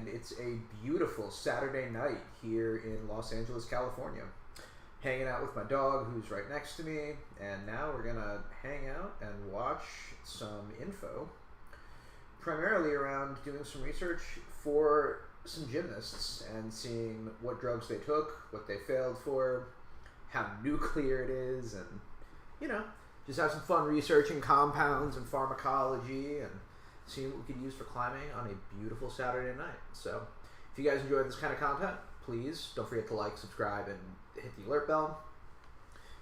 and it's a beautiful Saturday night here in Los Angeles, California. Hanging out with my dog who's right next to me, and now we're gonna hang out and watch some info, primarily around doing some research for some gymnasts and seeing what drugs they took, what they failed for, how nuclear it is, and just have some fun researching compounds and pharmacology and seeing what we could use for climbing on a beautiful Saturday night. So if you guys enjoy this kind of content, please don't forget to like, subscribe, and hit the alert bell.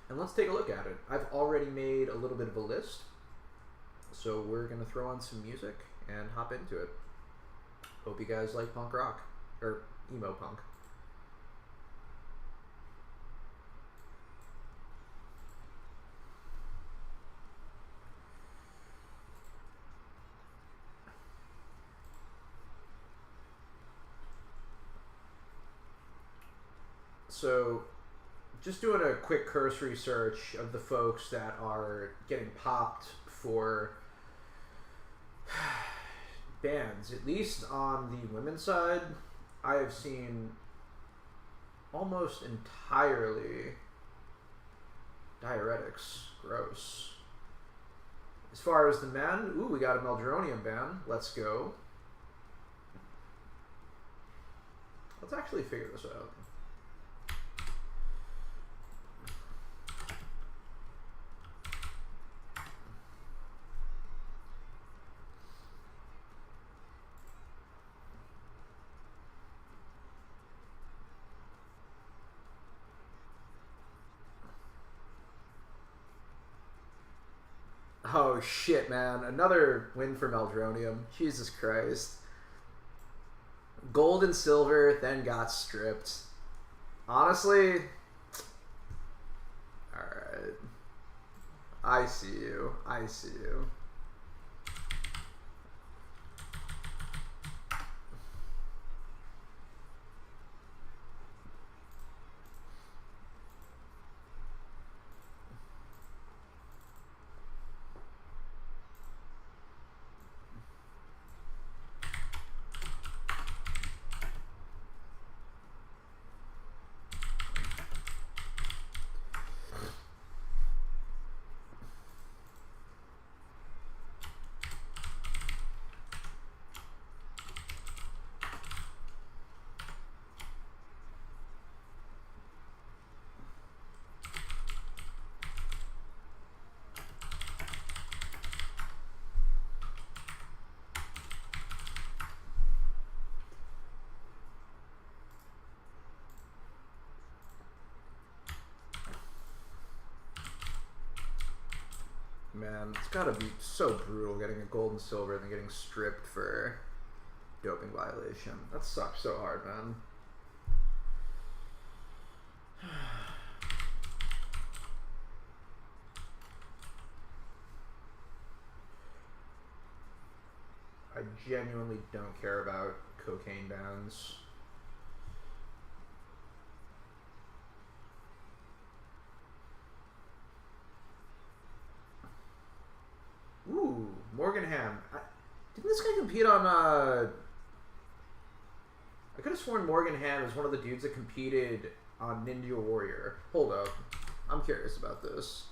And let's take a look at it. I've already made a little bit of a list, so we're going to throw on some music and hop into it. Hope you guys like punk rock, or emo punk. So, just doing a quick cursory search of the folks that are getting popped for bans, at least on the women's side, I have seen almost entirely diuretics. Gross. As far as the men, we got a meldronium ban. Let's go. Let's actually figure this out. Oh shit, man. Another win for meldronium. Jesus Christ. Gold and silver, then got stripped. Honestly, alright. I see you. I see you. Man, it's gotta be so brutal getting a gold and silver and then getting stripped for doping violation. That sucks so hard, man. I genuinely don't care about cocaine bans. Ooh, Morgan Ham. Didn't this guy compete on, I could have sworn Morgan Ham is one of the dudes that competed on Ninja Warrior. Hold up. I'm curious about this.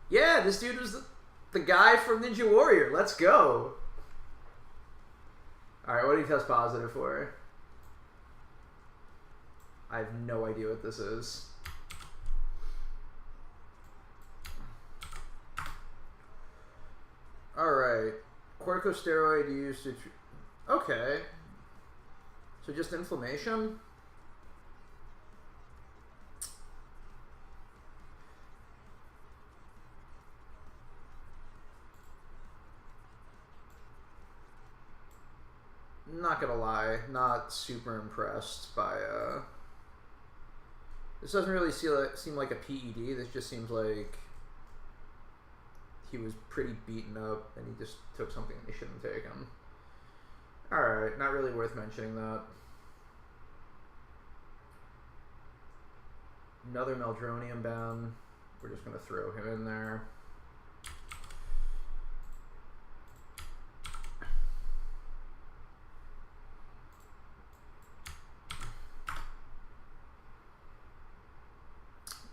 Yeah, this dude was the guy from Ninja Warrior. Let's go. Alright, what did he test positive for? I have no idea what this is. Alright. Corticosteroid used to... Okay. So just inflammation? Not gonna lie, not super impressed by, this doesn't really seem like a PED. This just seems like he was pretty beaten up and he just took something he shouldn't have taken. Alright, not really worth mentioning that. Another meldronium ban. We're just gonna throw him in there.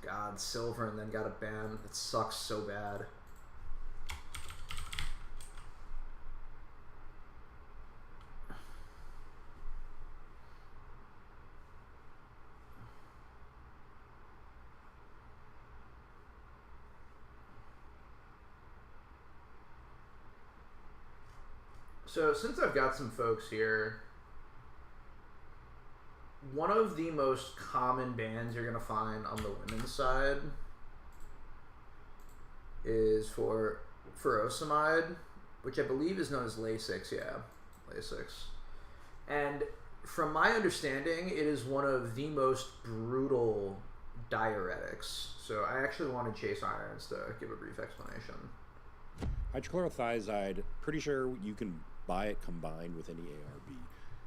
God, silver and then got a ban. It sucks so bad. So since I've got some folks here, one of the most common bans you're going to find on the women's side is for furosemide, which I believe is known as Lasix. Yeah, Lasix. And from my understanding, it is one of the most brutal diuretics. So I actually wanted Chase Irons to give a brief explanation. Hydrochlorothiazide, pretty sure you can buy it combined with any ARB,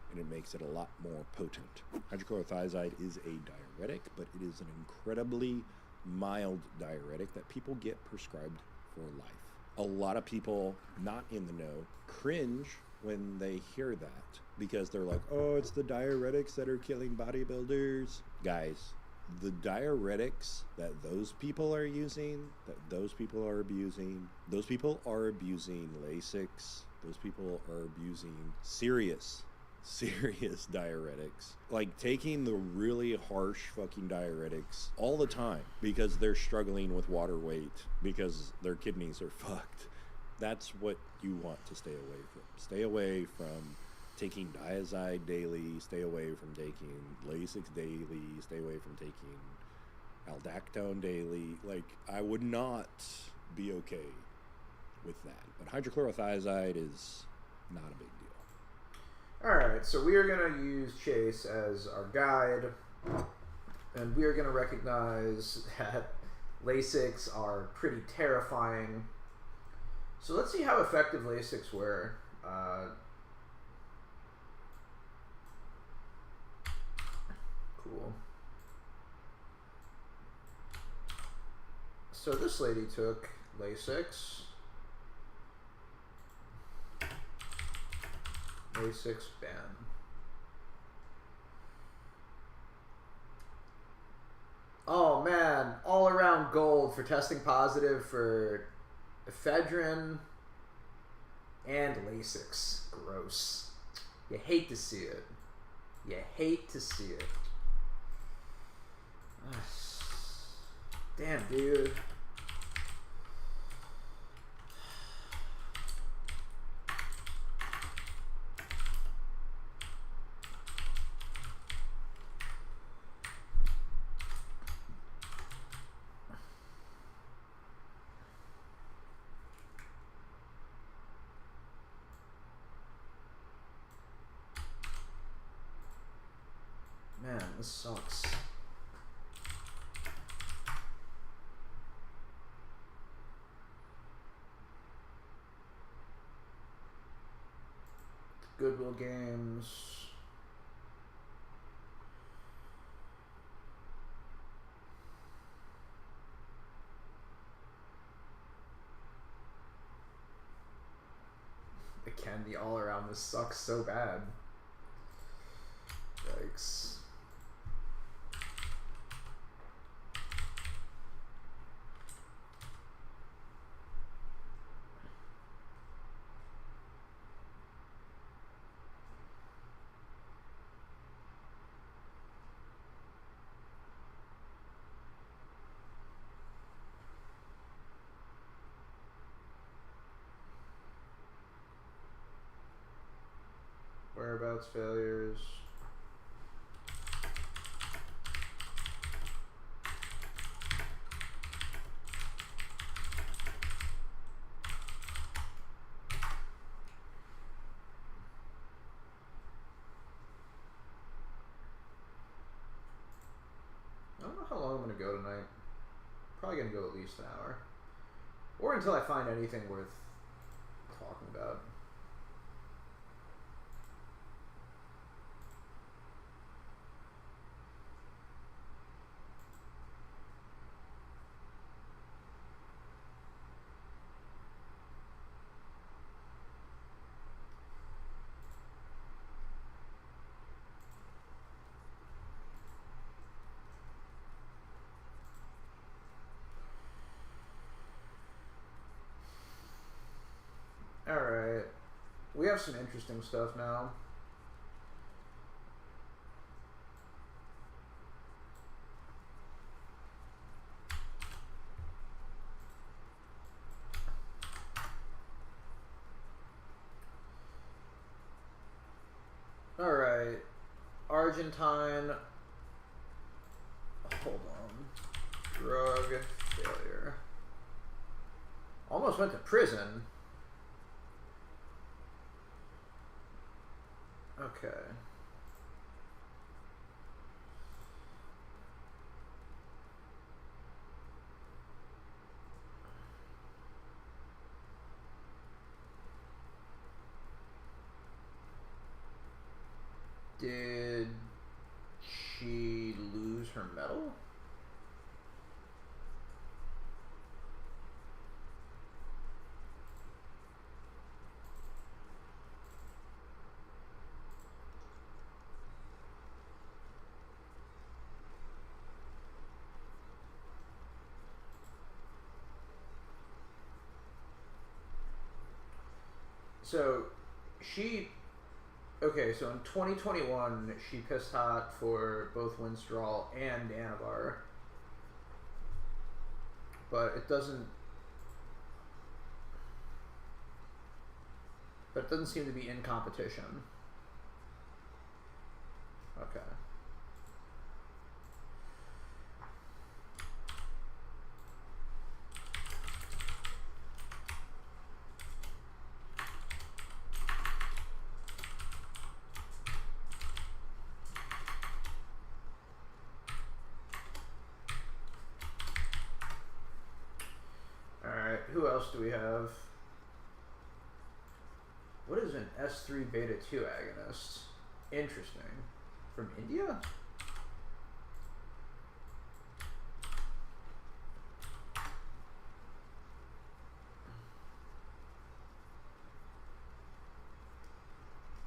and it makes it a lot more potent. Hydrochlorothiazide is a diuretic, but it is an incredibly mild diuretic that people get prescribed for life. A lot of people not in the know cringe when they hear that because they're like, oh, it's the diuretics that are killing bodybuilders. Guys, the diuretics that those people are using, that those people are abusing Lasix, those people are abusing serious diuretics, like taking the really harsh fucking diuretics all the time because they're struggling with water weight because their kidneys are fucked. That's what you want to stay away from. Stay away from taking Diazide daily, stay away from taking Lasix daily, stay away from taking Aldactone daily. Like, I would not be okay with that. But hydrochlorothiazide is not a big deal. Alright, so we are going to use Chase as our guide, and we are going to recognize that Lasix are pretty terrifying. So let's see how effective Lasix were. Cool. So this lady took Lasix. Lasix ban. Oh man, all around gold for testing positive for ephedrine and Lasix. Gross. You hate to see it. You hate to see it. Damn, dude. Man, this sucks. Goodwill Games. Again, the all around this sucks so bad. Yikes. Whereabouts failures. I don't know how long I'm going to go tonight. Probably going to go at least an hour. Or until I find anything worth talking about. Alright. We have some interesting stuff now. Alright. Argentine. Hold on. Drug failure. Almost went to prison. Okay. Did she lose her medal? So, okay, so in 2021, she pissed hot for both Winstrol and Anavar. But it doesn't seem to be in competition. Okay. Alright, who else do we have? What is an S3 beta 2 agonist? Interesting. From India?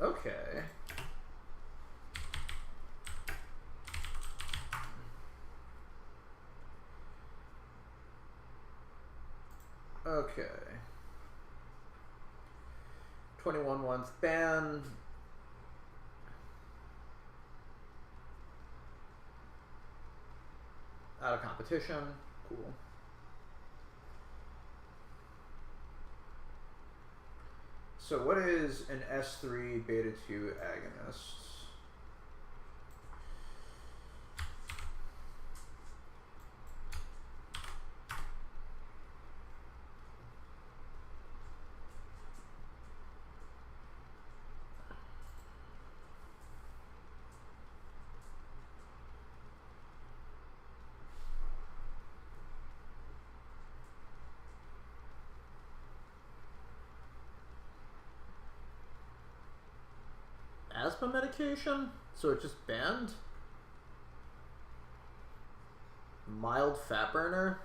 Okay. Okay. 21 month ban. Out of competition. Cool. So what is an S3 beta 2 agonist? Asthma medication? So it just banned? Mild fat burner?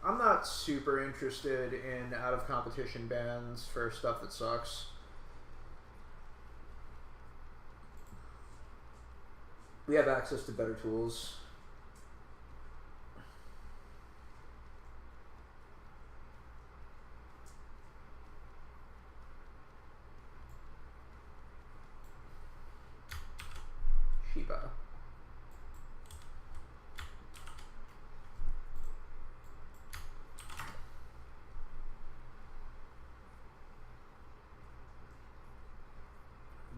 I'm not super interested in out of competition bans for stuff that sucks. We have access to better tools. Shiba.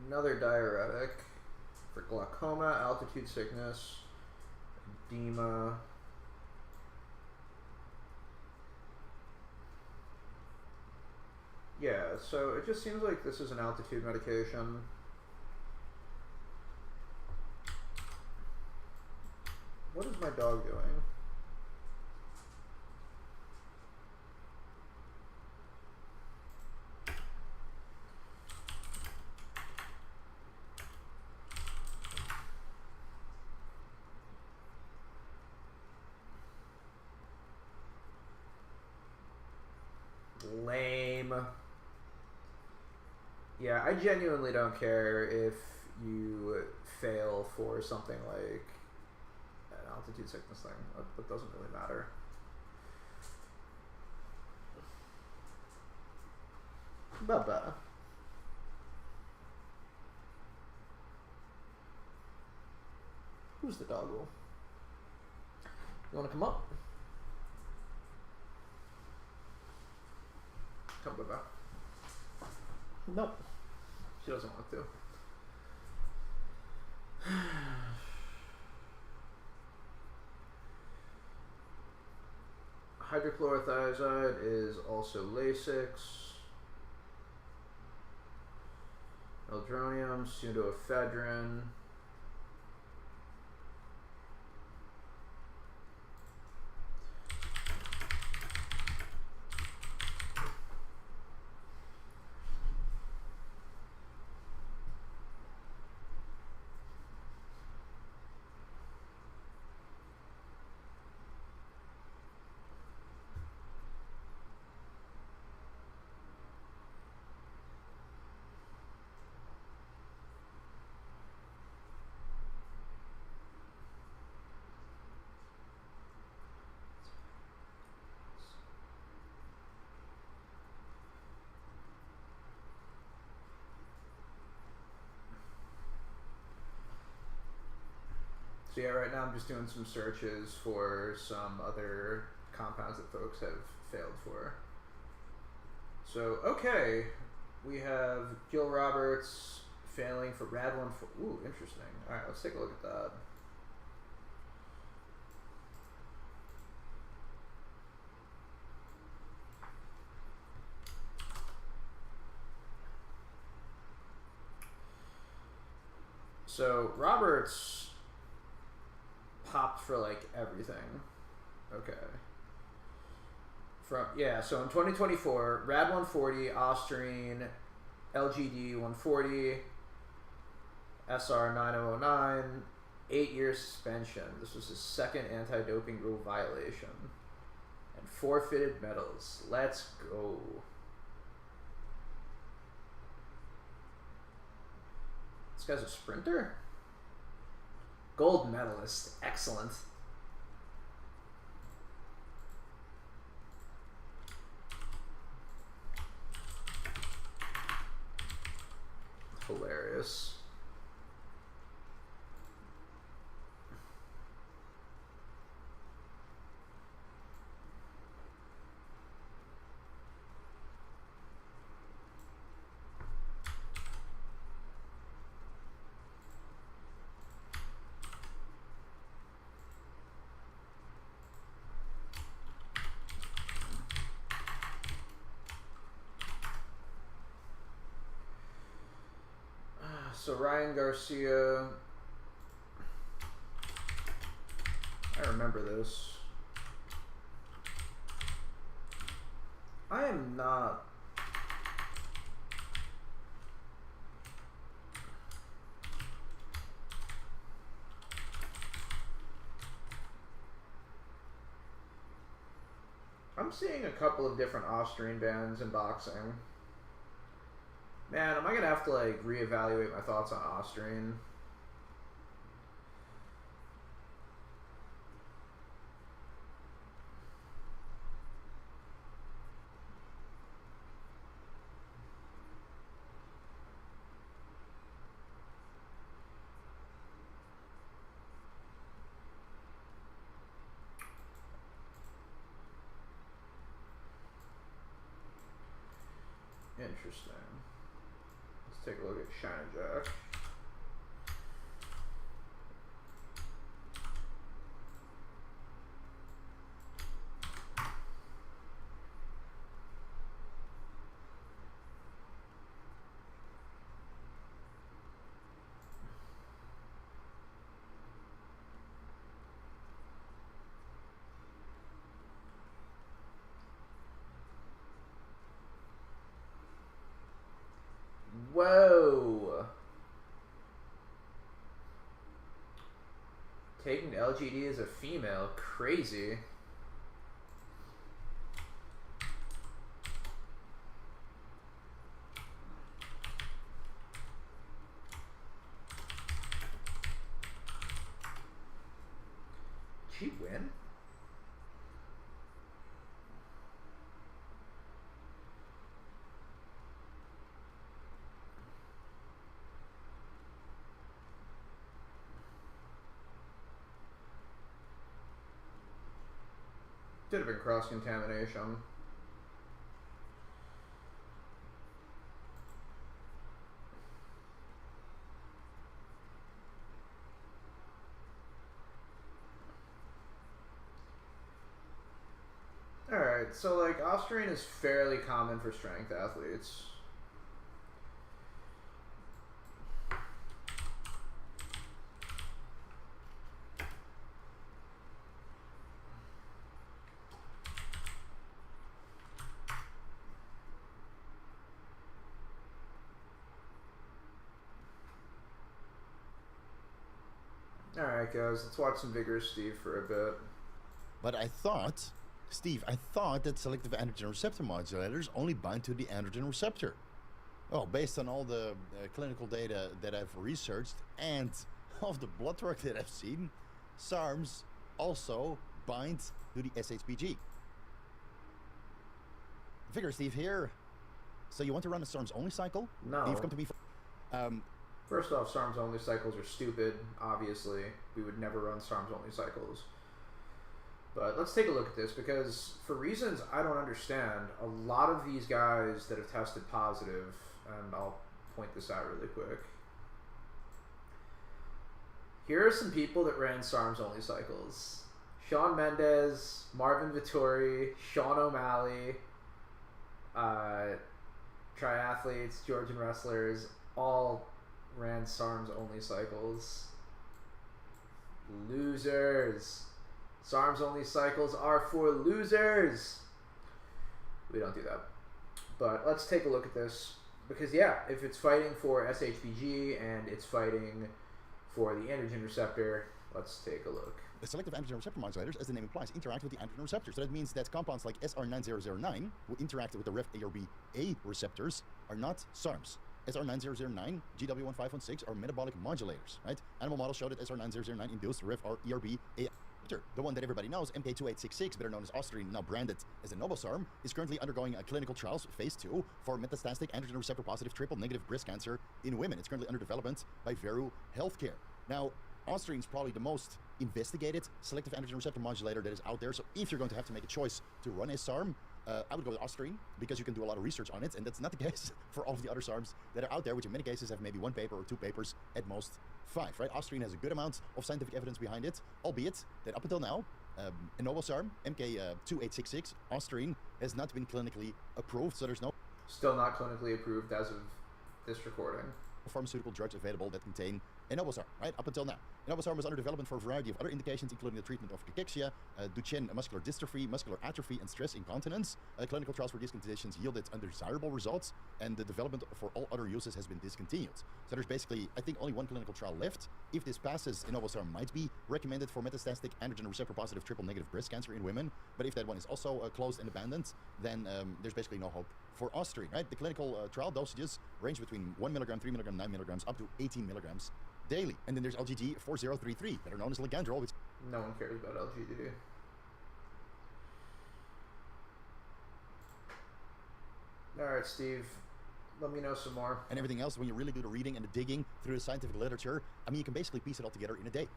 Another diuretic for glaucoma, altitude sickness, edema. Yeah, so it just seems like this is an altitude medication. What is my dog doing? Lame. Yeah, I genuinely don't care if you fail for something like an altitude sickness thing. That doesn't really matter. Bubba. Who's the doggo? You want to come up? Come, Bubba. Nope. She doesn't want to. Hydrochlorothiazide is also Lasix. Eldronium, pseudoephedrine. So yeah, right now I'm just doing some searches for some other compounds that folks have failed for. So, okay, we have Gil Roberts failing for Rad1. Ooh, interesting. All right, let's take a look at that. So, Roberts popped for like everything. Okay. So in 2024, Rad 140, Osterine, LGD 140, SR 9009, 8-year suspension. This was his second anti-doping rule violation. And forfeited medals. Let's go. This guy's a sprinter? Gold medalist. Excellent. Hilarious. So Ryan Garcia, I remember this. I am not. I'm seeing a couple of different Austrian bands in boxing. Man, am I gonna have to like reevaluate my thoughts on Austrian? Interesting. Let's take a look at Shiner Jack. Whoa. Taking LGD as a female, crazy. she win? Could have been cross-contamination. Alright, so like Austrian is fairly common for strength athletes. Alright guys, let's watch some Vigorous Steve for a bit. But I thought, Steve, that selective androgen receptor modulators only bind to the androgen receptor. Well, based on all the clinical data that I've researched and of the blood work that I've seen, SARMs also bind to the SHBG. Vigorous Steve here. So you want to run a SARMs only cycle? No. You've come to me for... First off, SARMs only cycles are stupid, obviously. We would never run SARMs only cycles. But let's take a look at this, because for reasons I don't understand, a lot of these guys that have tested positive, and I'll point this out really quick. Here are some people that ran SARMs only cycles. Shawn Mendes, Marvin Vittori, Sean O'Malley, triathletes, Georgian wrestlers, all ran SARMs only cycles. Losers. SARMs only cycles are for losers. We don't do that. But let's take a look at this. Because yeah, if it's fighting for SHBG and it's fighting for the androgen receptor, let's take a look. The selective androgen receptor modulators, as the name implies, interact with the androgen receptor. So that means that compounds like SR9009, who interact with the REF-ARB-A receptors, are not SARMs. SR9009, GW1516 are metabolic modulators, right? Animal models show that SR9009 induced REF-ARB-A. The one that everybody knows, MK2866, better known as Austrian, now branded as a Novosarm, is currently undergoing clinical trials, phase 2, for metastatic androgen receptor positive triple negative breast cancer in women. It's currently under development by Veru Healthcare. Now, Austrian is probably the most investigated selective androgen receptor modulator that is out there. So if you're going to have to make a choice to run a SARM, I would go with Austrian, because you can do a lot of research on it, and that's not the case for all of the other SARMs that are out there, which in many cases have maybe 1 paper or 2 papers, at most 5, right? Austrian has a good amount of scientific evidence behind it, albeit that up until now, a novel SARM, MK2866, Austrian, has not been clinically approved, so there's no... Still not clinically approved as of this recording. Pharmaceutical drugs available that contain enobosarm, right? Up until now. Enobosarm was under development for a variety of other indications, including the treatment of cachexia, Duchenne muscular dystrophy, muscular atrophy, and stress incontinence. Clinical trials for these conditions yielded undesirable results, and the development for all other uses has been discontinued. So there's basically, I think, only 1 clinical trial left. If this passes, enobosarm might be recommended for metastatic androgen receptor positive triple negative breast cancer in women. But if that one is also closed and abandoned, then there's basically no hope for Austrian, right? The clinical trial dosages range between 1 milligram, 3 milligram, 9 milligrams, up to 18 milligrams daily. And then there's LGD 4033, better known as Ligandrol, which... No one cares about LGD. Alright, Steve. Let me know some more. And everything else, when you really do the reading and the digging through the scientific literature, I mean, you can basically piece it all together in a day.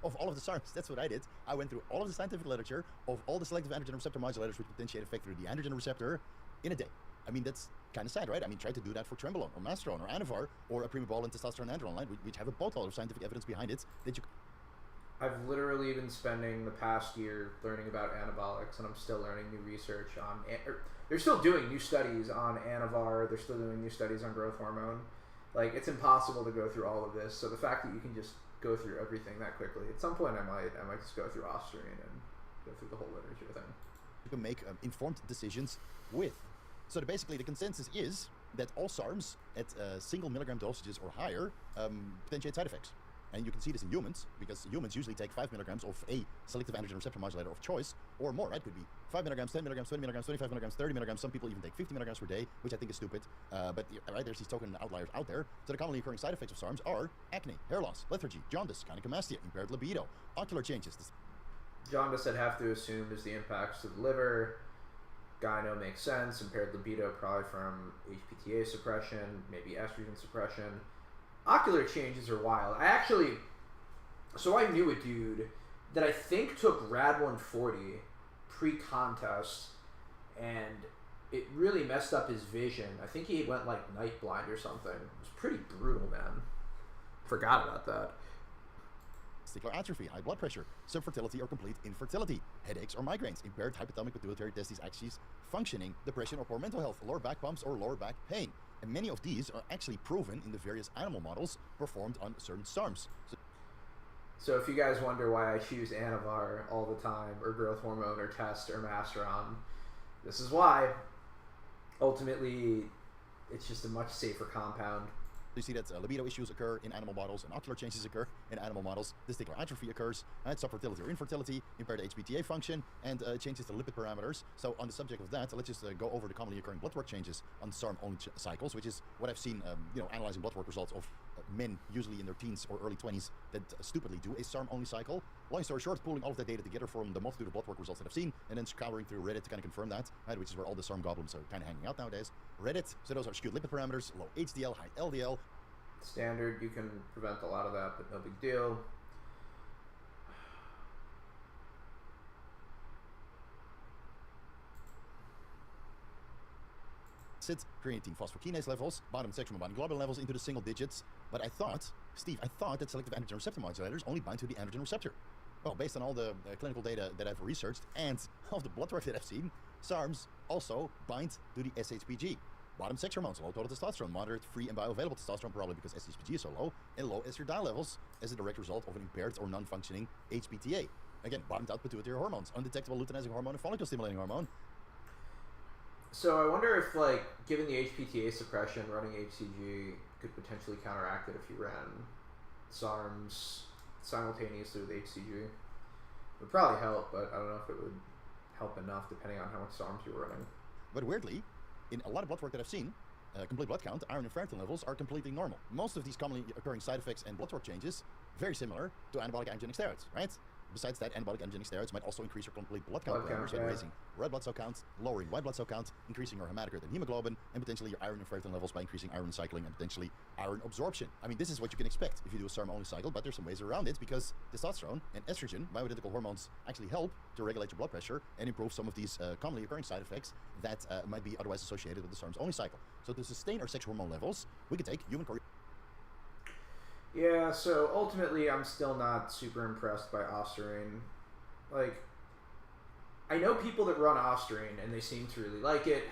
Of all of the SARMs, that's what I did. I went through all of the scientific literature of all the selective androgen receptor modulators which potentiate effect through the androgen receptor in a day. I mean, that's kind of sad, right? I mean, try to do that for Trembolone or Masteron or Anavar or a Primabol and testosterone androgen line, which have a boatload of scientific evidence behind it that you... I've literally been spending the past year learning about anabolics, and I'm still learning new research on... They're still doing new studies on Anavar. They're still doing new studies on growth hormone. Like, it's impossible to go through all of this. So the fact that you can just go through everything that quickly, at some point I might just go through Austrian and go through the whole literature thing. You can make informed decisions with. So basically, the consensus is that all SARMs at single milligram dosages or higher potentiate side effects. And you can see this in humans, because humans usually take 5 milligrams of a selective androgen receptor modulator of choice, or more, right? Could be 5 milligrams, 10 milligrams, 20 milligrams, 25 milligrams, 30 milligrams. Some people even take 50 milligrams per day, which I think is stupid. But right, there's these token outliers out there. So the commonly occurring side effects of SARMs are acne, hair loss, lethargy, jaundice, gynecomastia, impaired libido, ocular changes. Jaundice I'd have to assume is the impacts to the liver. Gyno makes sense. Impaired libido probably from HPTA suppression, maybe estrogen suppression. Ocular changes are wild. So I knew a dude that I think took Rad 140 pre-contest, and it really messed up his vision. I think he went like night blind or something. It was pretty brutal, man. Forgot about that. Testicular atrophy, high blood pressure, subfertility or complete infertility, headaches or migraines, impaired hypothalamic pituitary testes axis functioning, depression or poor mental health, lower back bumps or lower back pain. And many of these are actually proven in the various animal models performed on certain SARMs. So if you guys wonder why I choose Anavar all the time, or growth hormone, or Test, or Masteron, this is why. Ultimately, it's just a much safer compound. You see that libido issues occur in animal models and ocular changes occur in animal models. Testicular atrophy occurs, and subfertility or infertility, impaired HPTA function, and changes to lipid parameters. So on the subject of that, let's just go over the commonly occurring blood work changes on SARM-only cycles, which is what I've seen, analyzing blood work results of men, usually in their teens or early 20s, that stupidly do a SARM-only cycle. Long story short, pulling all of that data together from the multitude of blood work results that I've seen, and then scouring through Reddit to kind of confirm that, right, which is where all the SARM goblins are kind of hanging out nowadays. Reddit, so those are skewed lipid parameters, low HDL, high LDL. Standard, you can prevent a lot of that, but no big deal. Creatine phosphokinase levels, bottom sexual binding globulin levels into the single digits. But I thought that selective androgen receptor modulators only bind to the androgen receptor. Well, based on all the clinical data that I've researched and all the blood work that I've seen, SARMs also bind to the SHBG. Bottom sex hormones, low total testosterone, moderate free and bioavailable testosterone, probably because SHBG is so low, and low estradiol levels as a direct result of an impaired or non-functioning HPTA. Again, bottomed out pituitary hormones, undetectable luteinizing hormone and follicle stimulating hormone. So I wonder if, given the HPTA suppression, running HCG could potentially counteract it if you ran SARMs simultaneously with HCG. It would probably help, but I don't know if it would help enough depending on how much SARMs you're running. But weirdly, in a lot of blood work that I've seen, complete blood count, iron and ferritin levels are completely normal. Most of these commonly occurring side effects and blood work changes, very similar to anabolic androgenic steroids, right? Besides that, anabolic androgenic steroids might also increase your complete blood count parameters by raising red blood cell counts, lowering white blood cell counts, increasing your hematocrit and hemoglobin, and potentially your iron and ferritin levels by increasing iron cycling and potentially iron absorption. I mean, this is what you can expect if you do a SARM-only cycle, but there's some ways around it because testosterone and estrogen, bioidentical hormones, actually help to regulate your blood pressure and improve some of these commonly occurring side effects that might be otherwise associated with the SARMs-only cycle. So to sustain our sexual hormone levels, we can take human Yeah, so ultimately I'm still not super impressed by Ostarine. I know people that run Ostarine and they seem to really like it.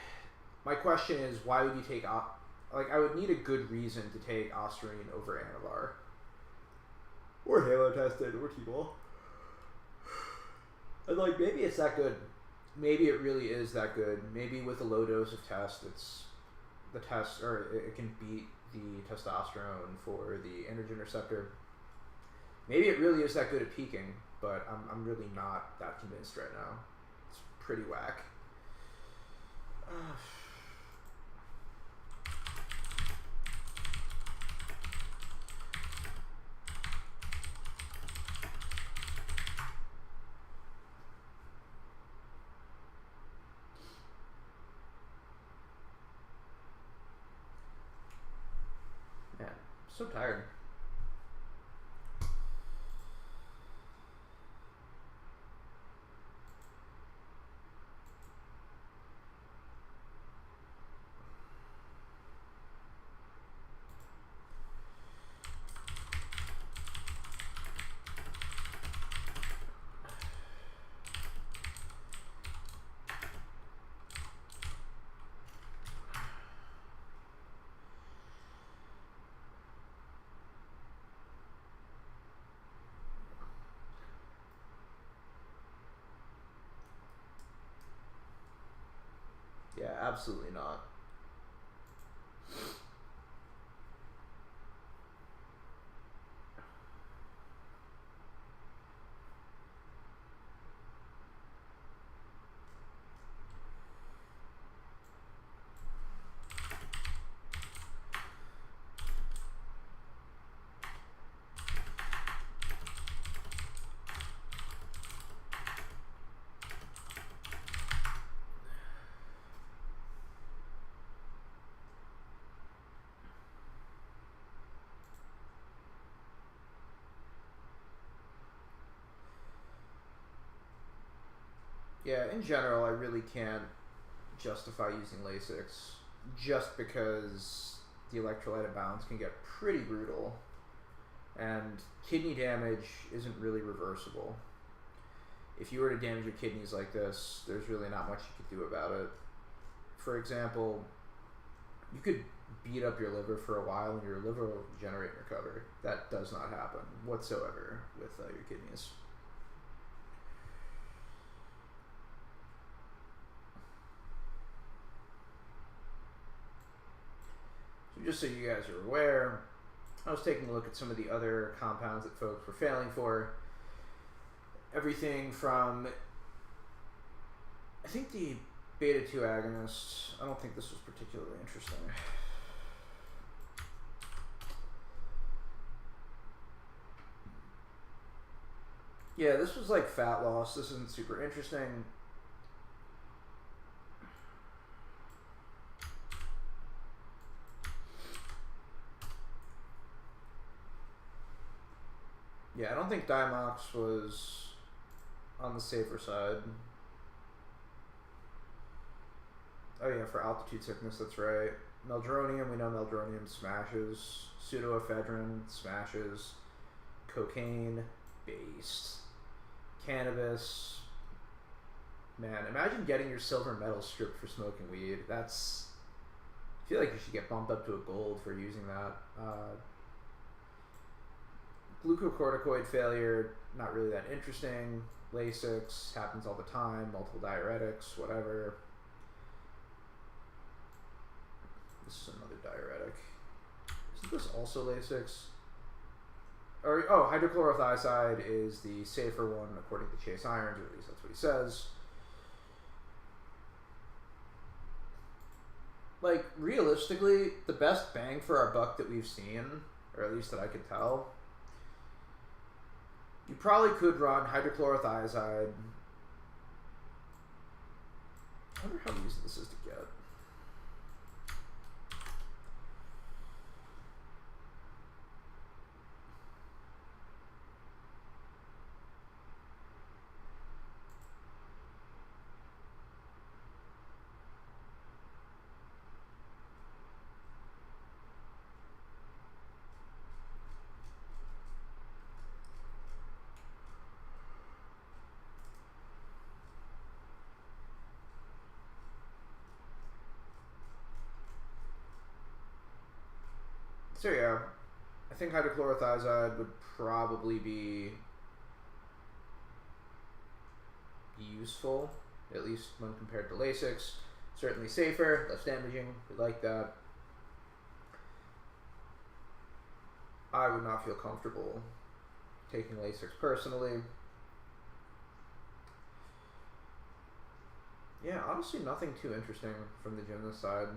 My question is, why would you take I would need a good reason to take Ostarine over Anavar. Or Halo tested, or T-ball. And maybe it's that good. Maybe it really is that good. Maybe with a low dose of test, it can beat the testosterone for the androgen receptor. Maybe it really is that good at peaking, but I'm really not that convinced right now. It's pretty whack. Man, I'm so tired. Yeah, absolutely not. Yeah, in general, I really can't justify using Lasix just because the electrolyte imbalance can get pretty brutal, and kidney damage isn't really reversible. If you were to damage your kidneys like this, there's really not much you could do about it. For example, you could beat up your liver for a while and your liver will regenerate and recover. That does not happen whatsoever with your kidneys. So just so you guys are aware, I was taking a look at some of the other compounds that folks were failing for. Everything from, I think the beta-2 agonists, I don't think this was particularly interesting. Yeah, this was like fat loss. This isn't super interesting. Yeah, I don't think Diamox was on the safer side. Oh yeah, for altitude sickness, that's right. Meldronium, we know meldronium smashes. Pseudoephedrine smashes. Cocaine, based. Cannabis. Man, imagine getting your silver medal stripped for smoking weed. That's... I feel like you should get bumped up to a gold for using that. Glucocorticoid failure, not really that interesting. Lasix, happens all the time. Multiple diuretics, whatever. This is another diuretic. Isn't this also Lasix? Or, oh, hydrochlorothiazide is the safer one according to Chase Irons, or at least that's what he says. Like, realistically, the best bang for our buck that we've seen, or at least that I could tell, you probably could run hydrochlorothiazide. I wonder how easy this is to get. So yeah, I think hydrochlorothiazide would probably be useful, at least when compared to Lasix. Certainly safer, less damaging, we like that. I would not feel comfortable taking Lasix personally. Yeah, honestly nothing too interesting from the gymnast side.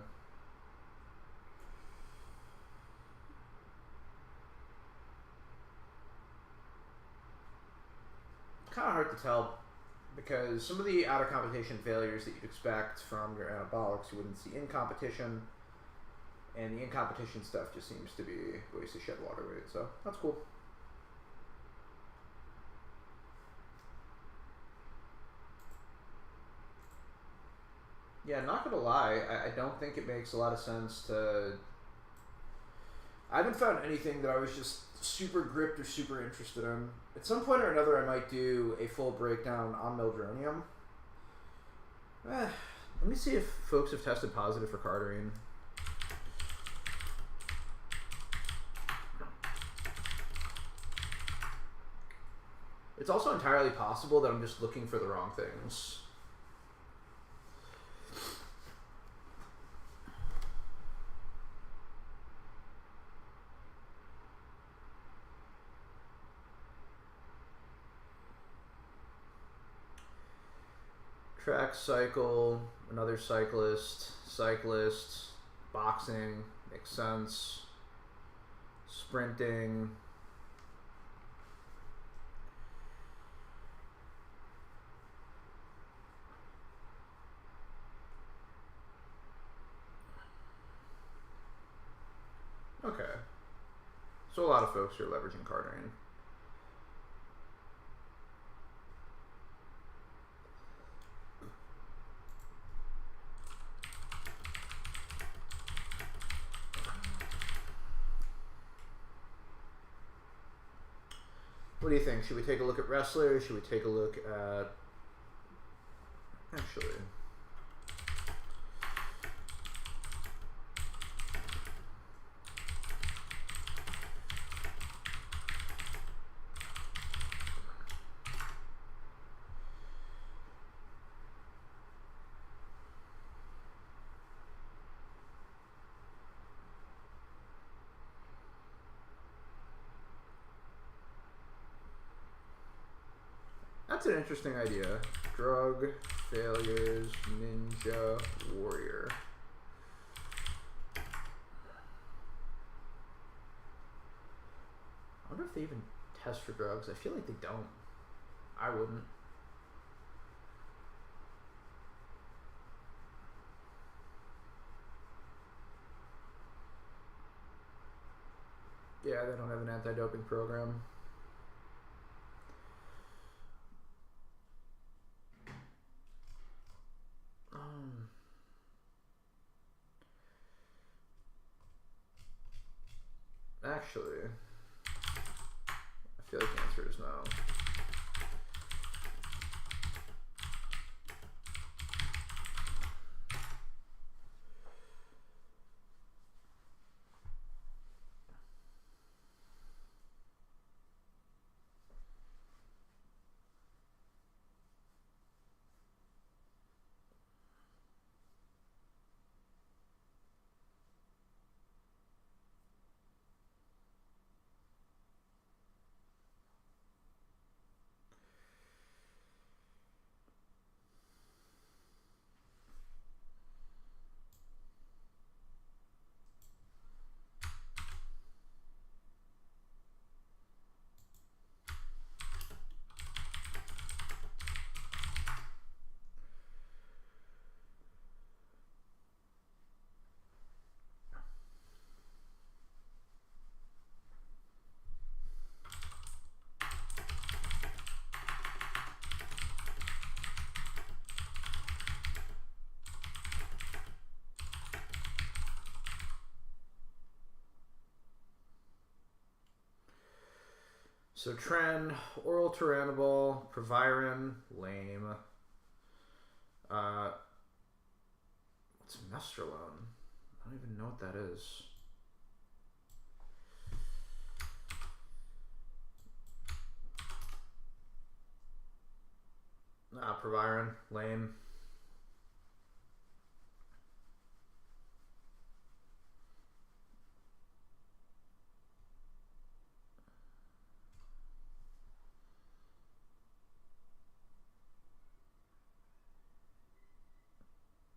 Kind of hard to tell because some of the out of competition failures that you'd expect from your anabolics you wouldn't see in competition, and the in competition stuff just seems to be ways to shed water weight, so that's cool. Yeah, not gonna lie, I don't think it makes a lot of sense to... I haven't found anything that I was just super gripped or super interested in. At some point or another, I might do a full breakdown on meldronium. Let me see if folks have tested positive for cardarine. It's also entirely possible that I'm just looking for the wrong things. Track cycle, another cyclist, boxing, makes sense. Sprinting. Okay. So a lot of folks are leveraging cardarine. What do you think? Should we take a look at wrestlers? Should we take a look at... Actually... That's an interesting idea. Drug, failures, ninja, warrior. I wonder if they even test for drugs. I feel like they don't. I wouldn't. Yeah, they don't have an anti-doping program. Actually, I feel like the answer is no. So Tren, oral Tyranobol, Proviron, lame. What's Mestrolone? I don't even know what that is. Proviron, lame.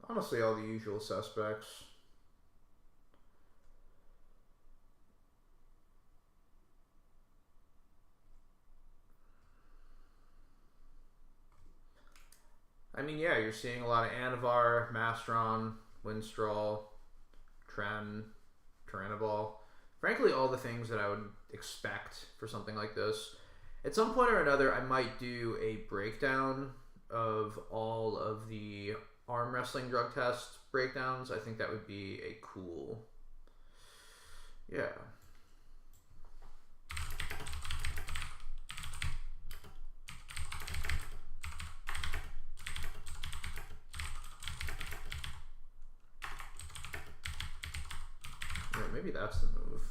Honestly, all the usual suspects. I mean, yeah, you're seeing a lot of Anavar, Mastron, Winstrol, Tren, Tyranobol. Frankly, all the things that I would expect for something like this. At some point or another, I might do a breakdown of all of the arm wrestling drug test breakdowns. I think that would be a cool... Yeah. Yeah, maybe that's the move.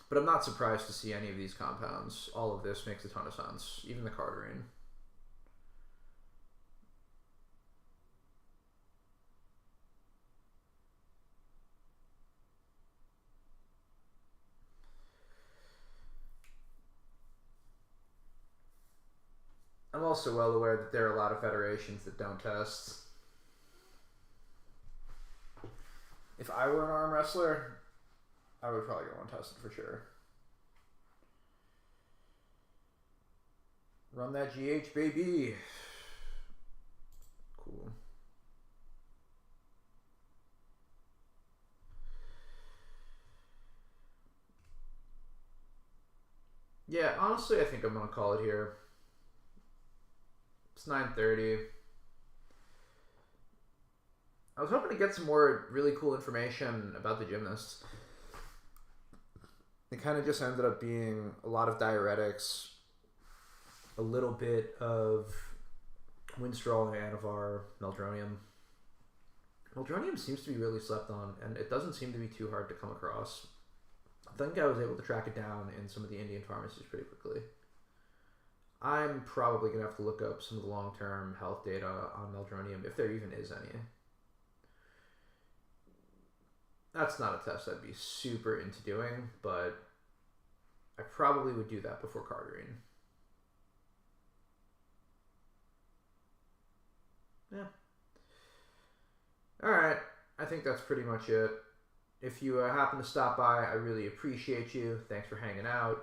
But I'm not surprised to see any of these compounds. All of this makes a ton of sense. Even the cardarine. I'm also well aware that there are a lot of federations that don't test. If I were an arm wrestler, I would probably go untested for sure. Run that GH, baby. Cool. Yeah, honestly, I think I'm going to call it here. It's 9:30. I was hoping to get some more really cool information about the gymnasts. It kind of just ended up being a lot of diuretics, a little bit of Winstrol and Anavar, Meldronium. Meldronium seems to be really slept on, and it doesn't seem to be too hard to come across. I think I was able to track it down in some of the Indian pharmacies pretty quickly. I'm probably going to have to look up some of the long-term health data on Meldronium, if there even is any. That's not a test I'd be super into doing, but I probably would do that before cartering. Yeah. Alright, I think that's pretty much it. If you happen to stop by, I really appreciate you. Thanks for hanging out.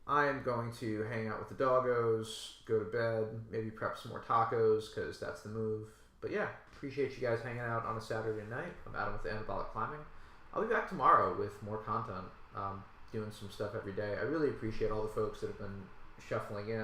I am going to hang out with the doggos, go to bed, maybe prep some more tacos, because that's the move. But yeah, appreciate you guys hanging out on a Saturday night. I'm Adam with the Anabolic Climbing. I'll be back tomorrow with more content, doing some stuff every day. I really appreciate all the folks that have been shuffling in.